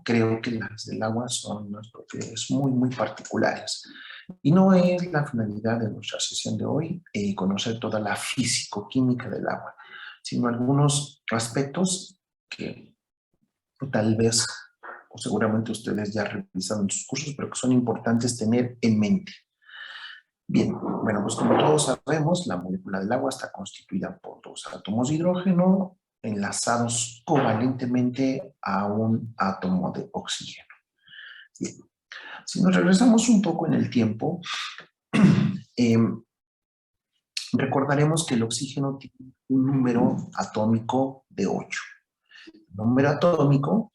creo que las del agua son unas propiedades muy, muy particulares. Y no es la finalidad de nuestra sesión de hoy conocer toda la físico-química del agua, sino algunos aspectos que tal vez o seguramente ustedes ya revisaron en sus cursos, pero que son importantes tener en mente. Bien, bueno, pues como todos sabemos, la molécula del agua está constituida por dos átomos de hidrógeno enlazados covalentemente a un átomo de oxígeno. Bien, si nos regresamos un poco en el tiempo, eh, recordaremos que el oxígeno tiene un número atómico de 8. El número atómico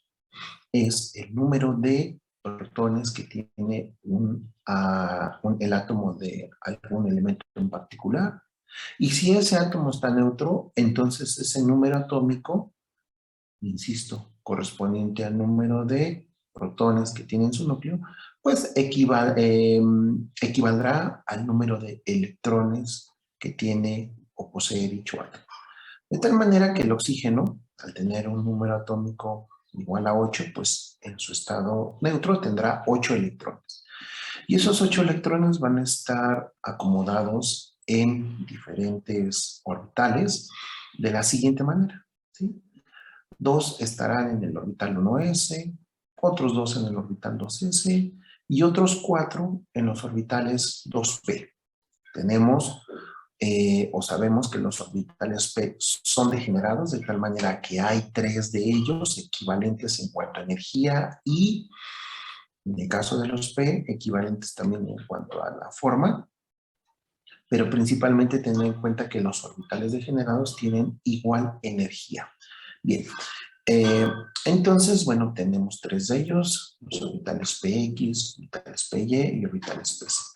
es el número de protones que tiene el átomo de algún elemento en particular. Y si ese átomo está neutro, entonces ese número atómico, insisto, correspondiente al número de protones que tiene en su núcleo, pues equivaldrá al número de electrones que tiene o posee dicho átomo. De tal manera que el oxígeno, al tener un número atómico igual a 8, pues en su estado neutro tendrá 8 electrones. Y esos 8 electrones van a estar acomodados en diferentes orbitales de la siguiente manera, ¿sí? 2 estarán en el orbital 1s, otros 2 en el orbital 2s y otros 4 en los orbitales 2p. Tenemos o sabemos que los orbitales p son degenerados de tal manera que hay 3 de ellos equivalentes en cuanto a energía y, en el caso de los p, equivalentes también en cuanto a la forma, pero principalmente tener en cuenta que los orbitales degenerados tienen igual energía. Bien, entonces, bueno, tenemos 3 de ellos, los orbitales px, orbitales py y orbitales pz.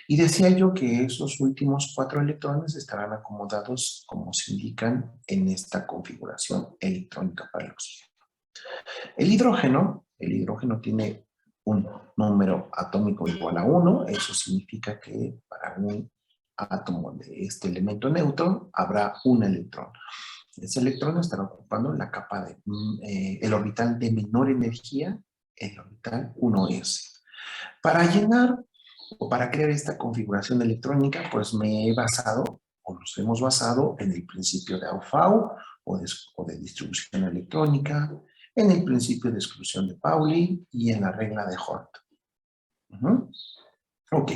Y decía yo que esos últimos 4 electrones estarán acomodados como se indican en esta configuración electrónica para el oxígeno. El hidrógeno tiene un número atómico igual a 1, eso significa que para un átomo de este elemento neutro habrá un electrón. Ese electrón estará ocupando la capa de el orbital de menor energía, el orbital 1s. Para llenar o para crear esta configuración electrónica, pues me he basado, o nos hemos basado en el principio de Aufbau o de distribución electrónica, en el principio de exclusión de Pauli y en la regla de Hort. Ok.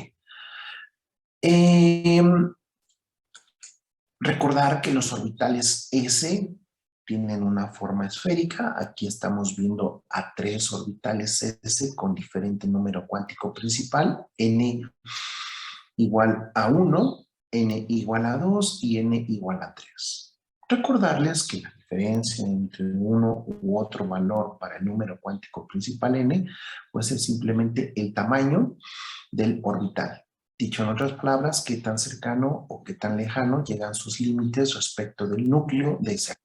Recordar que los orbitales S tienen una forma esférica. Aquí estamos viendo a 3 orbitales S con diferente número cuántico principal, n igual a 1, n igual a 2 y n igual a 3. Recordarles que la diferencia entre uno u otro valor para el número cuántico principal n, pues es simplemente el tamaño del orbital. Dicho en otras palabras, qué tan cercano o qué tan lejano llegan sus límites respecto del núcleo de ese.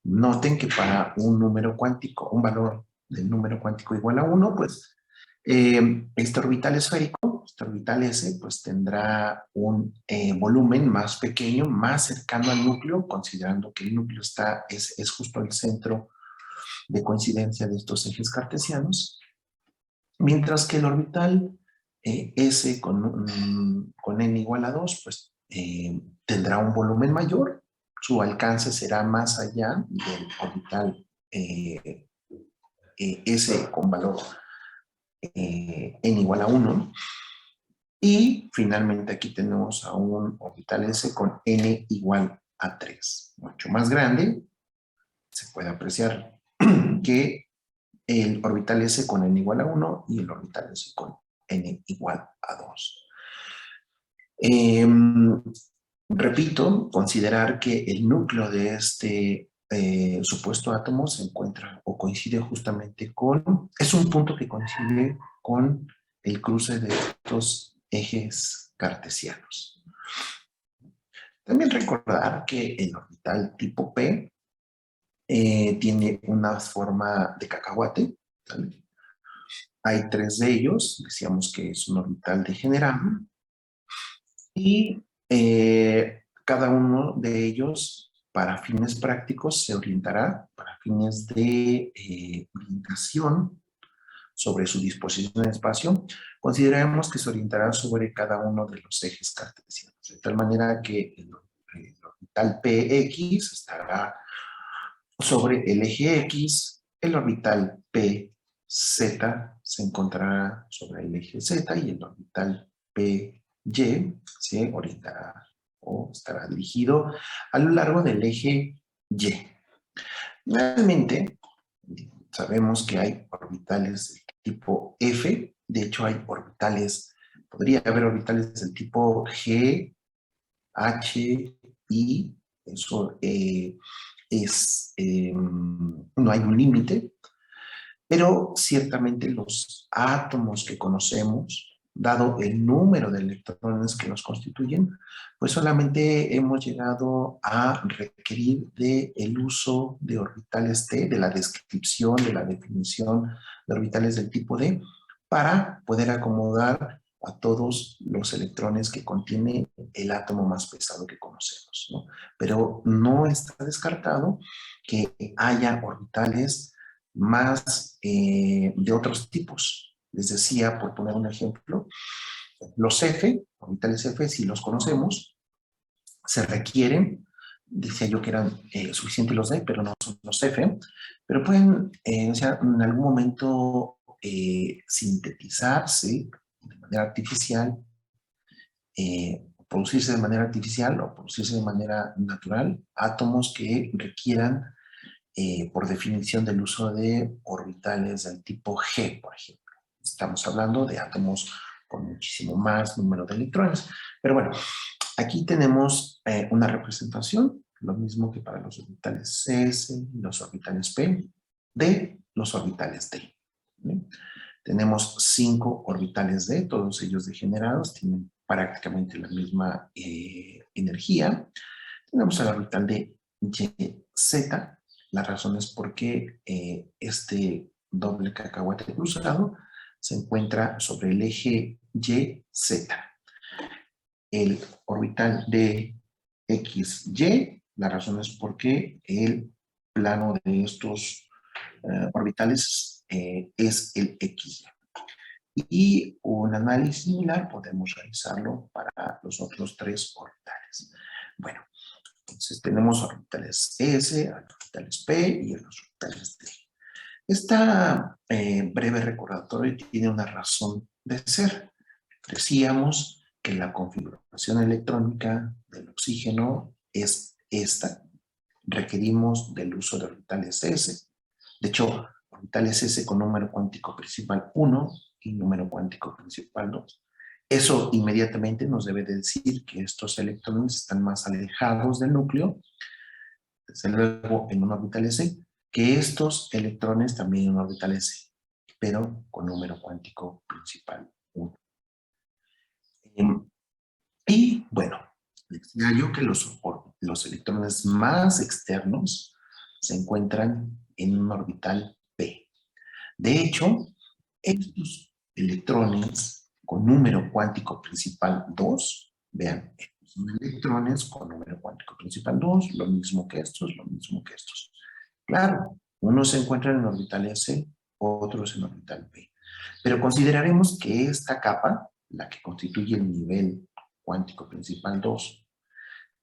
Noten que para un número cuántico, un valor del número cuántico igual a 1, pues este orbital esférico, este orbital S, pues tendrá un volumen más pequeño, más cercano al núcleo, considerando que el núcleo es justo el centro de coincidencia de estos ejes cartesianos, mientras que el orbital S con n igual a 2, pues tendrá un volumen mayor, su alcance será más allá del orbital S con valor n igual a 1. Y finalmente aquí tenemos a un orbital S con n igual a 3. Mucho más grande, se puede apreciar que el orbital S con n igual a 1 y el orbital S con n igual a 2. Repito, considerar que el núcleo de este supuesto átomo se encuentra o coincide justamente con, es un punto que coincide con el cruce de estos ejes cartesianos. También recordar que el orbital tipo P tiene una forma de cacahuate, ¿vale? Hay 3 de ellos, decíamos que es un orbital degenerado, y cada uno de ellos, para fines prácticos, se orientará, para fines de orientación, sobre su disposición en el espacio, consideramos que se orientará sobre cada uno de los ejes cartesianos, de tal manera que el orbital PX estará sobre el eje X, el orbital PZ se encontrará sobre el eje Z y el orbital PY se orientará o estará dirigido a lo largo del eje Y. Realmente, sabemos que hay orbitales del tipo F, de hecho hay orbitales, podría haber orbitales del tipo G, H, I, eso no hay un límite, pero ciertamente los átomos que conocemos, dado el número de electrones que los constituyen, pues solamente hemos llegado a requerir del uso de orbitales T, de la descripción, de la definición de orbitales del tipo D, para poder acomodar a todos los electrones que contiene el átomo más pesado que conocemos, ¿no? Pero no está descartado que haya orbitales más de otros tipos. Les decía, por poner un ejemplo, los F, orbitales F, si los conocemos, se requieren, decía yo que eran suficientes los D, pero no son los F, pero pueden o sea, en algún momento sintetizarse de manera artificial, producirse de manera artificial o producirse de manera natural átomos que requieran por definición del uso de orbitales del tipo G, por ejemplo. Estamos hablando de átomos con muchísimo más número de electrones. Pero bueno, aquí tenemos una representación, lo mismo que para los orbitales S, los orbitales P, de los orbitales D. ¿Sí? Tenemos 5 orbitales D, todos ellos degenerados, tienen prácticamente la misma energía. Tenemos el orbital de YZ. La razón es porque este doble cacahuate cruzado se encuentra sobre el eje YZ. El orbital de XY, la razón es porque el plano de estos orbitales es el XY. Y un análisis similar podemos realizarlo para los otros 3 orbitales. Bueno, entonces tenemos orbitales S, orbitales P y los orbitales D. Esta breve recordatorio tiene una razón de ser. Decíamos que la configuración electrónica del oxígeno es esta. Requerimos del uso de orbitales S. De hecho, orbitales S con número cuántico principal 1 y número cuántico principal 2. Eso inmediatamente nos debe decir que estos electrones están más alejados del núcleo, desde luego en un orbital S, que estos electrones también en un orbital S, pero con número cuántico principal 1. Y bueno, decía yo que los electrones más externos se encuentran en un orbital P. De hecho, estos electrones con número cuántico principal 2, vean, son electrones con número cuántico principal 2, lo mismo que estos, lo mismo que estos. Claro, unos se encuentran en orbital S, otros en orbital P. Pero consideraremos que esta capa, la que constituye el nivel cuántico principal 2,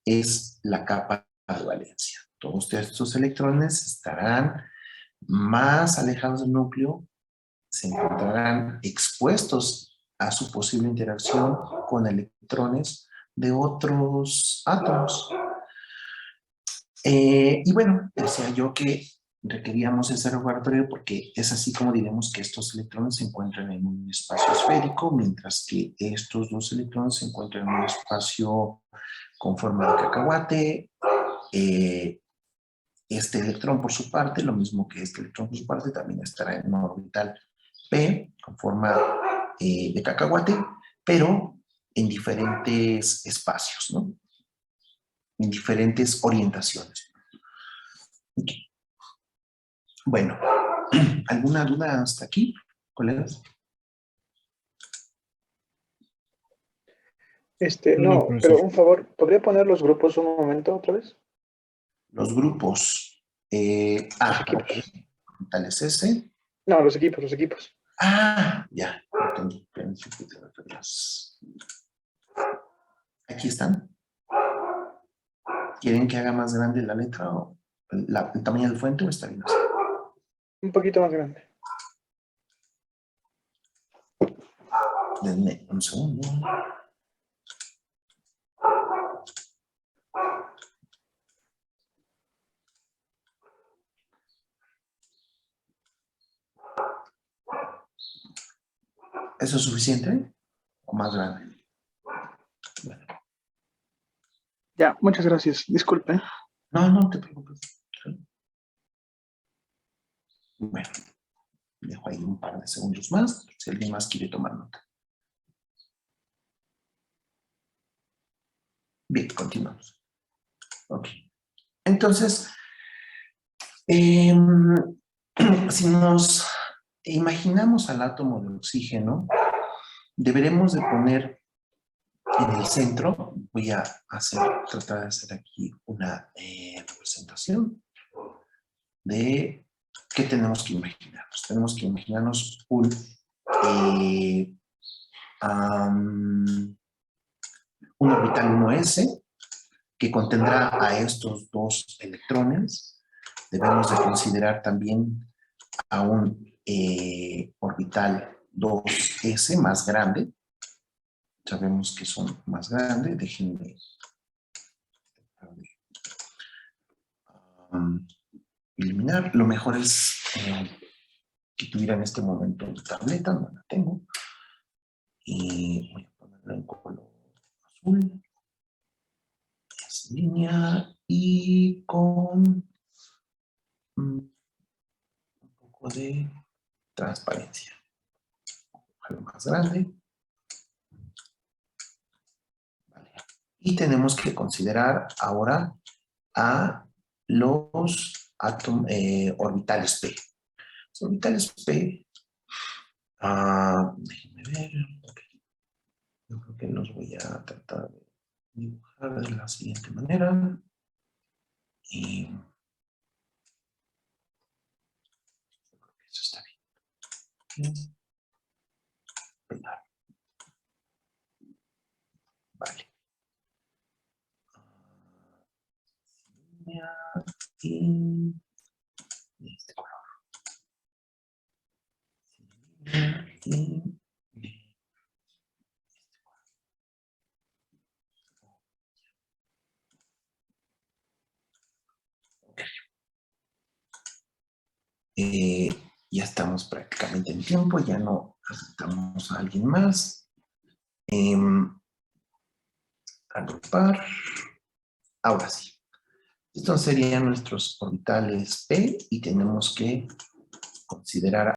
es la capa de valencia. Todos estos electrones estarán más alejados del núcleo, se encontrarán expuestos a su posible interacción con electrones de otros átomos. Y bueno, decía yo que requeríamos ese laboratorio porque es así como diremos que estos electrones se encuentran en un espacio esférico, mientras que estos dos electrones se encuentran en un espacio con forma de cacahuate. Este electrón por su parte, lo mismo que este electrón por su parte, también estará en un orbital P con forma de cacahuate, pero en diferentes espacios, ¿no? En diferentes orientaciones. Okay. Bueno, ¿alguna duda hasta aquí, colegas? No, profesor. pero un favor, ¿podría poner los grupos un momento otra vez? Los grupos. Los equipos. Ok. Orbitales S. No, los equipos. Ah, ya, lo entendí. Pensé que te referías. Aquí están. ¿Quieren que haga más grande la letra o el tamaño del fuente o está bien así? Un poquito más grande. Denme un segundo. ¿Eso es suficiente o más grande? Bueno, Ya, muchas gracias. Disculpe. no, no te preocupes. Bueno, dejo ahí un par de segundos más, si alguien más quiere tomar nota. Bien, continuamos. Ok. Entonces, si nos imaginamos al átomo de oxígeno, deberemos de poner en el centro, voy a tratar de hacer aquí una representación de qué tenemos que imaginarnos. Tenemos que imaginarnos un orbital 1s que contendrá a estos dos electrones. Debemos de considerar también a un orbital 2s más grande. Sabemos que son más grandes. Déjenme eliminar. Lo mejor es que tuviera en este momento mi tableta, no la tengo. Y voy a ponerla en color azul. Es línea y con un poco de transparencia. Algo más grande. Vale. Y tenemos que considerar ahora a los orbitales P. Los orbitales P, déjenme ver, okay. Yo creo que los voy a tratar de dibujar de la siguiente manera. Y yo creo que eso está bien. Pegar. Vale. Y de este color. Y ya estamos prácticamente en tiempo, ya no aceptamos a alguien más. Agrupar. Ahora sí. Estos serían nuestros orbitales P y tenemos que considerar